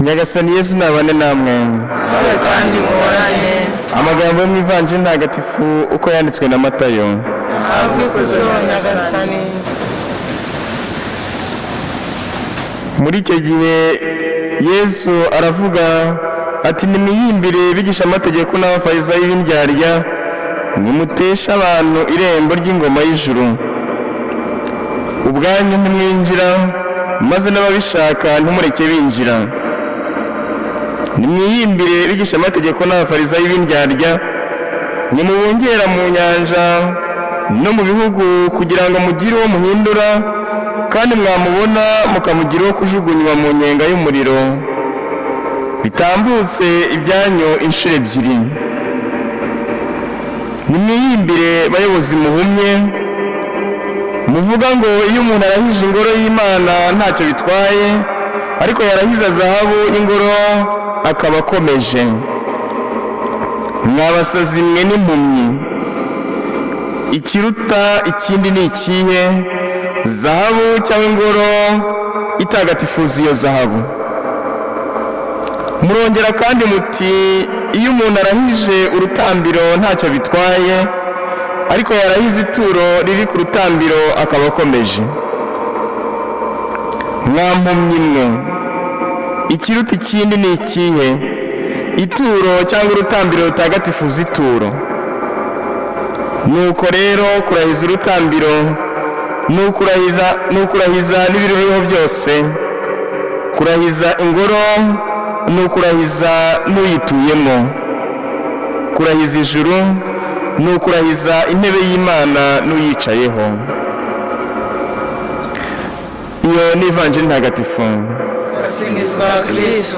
Nyagasani Yesu nabane namwe kandi muhorane. amagambo yo mu Ivanjili ntagatifu uko yanditswe na Matayo. Ahabwe ikuzo Nyagasani. Muri icyo gihe Yesu aravuga ati nimwiyimbire bigisha amategeko n'abafarisayo b'indyarya, nimutesha abantu irembo ry'ingoma y'ijuru. Ubwanyu ntimwinjira, maze n'ababishaka ntimureke binjira. Nimwiyimbire bigisha amategeko n'abafarisayo b'indyarya, nimubungera mu nyanja no mu bihugu kugira ngo mugire uwo muhindura, kandi mwamubona mukamugira uwo kujugunywa mu nyenga y'umuriro. Bitambutse ibyanyu inshuro ebyiri. Nimwiyimbire bayobozi muhumye, muvuga ngo iyo umuntu arahije ingoro y'Imana ntacyo bitwaye, ariko yarahiza zahabu y'ingoro akaba akomeje. Mwabasazi mwe n'impumyi, ikiruta ikindi ni ikihe? Zahabu cyangwa ingoro itagatifuza iyo zahabu? Murongera kandi muti iyo umuntu arahije urutambiro ntacyo bitwaye, ariko yarahize ituro riri ku rutambiro akaba akomeje. Mwampumyi mwe, ikiruta ikindi ni ikihe? Ituro cyangwa urutambiro rutagatifuza ituro? Nuko rero kurahiza urutambiro n'ukurahiza n'ibiruriho byose, kurahiza ingoro n'ukurahiza n'uyituyemo, kurahiza ijuru n'ukurahiza intebe y'Imana n'uyicayeho. Iyo ni Ivanjili ntagatifu. Asingizwa Kristo.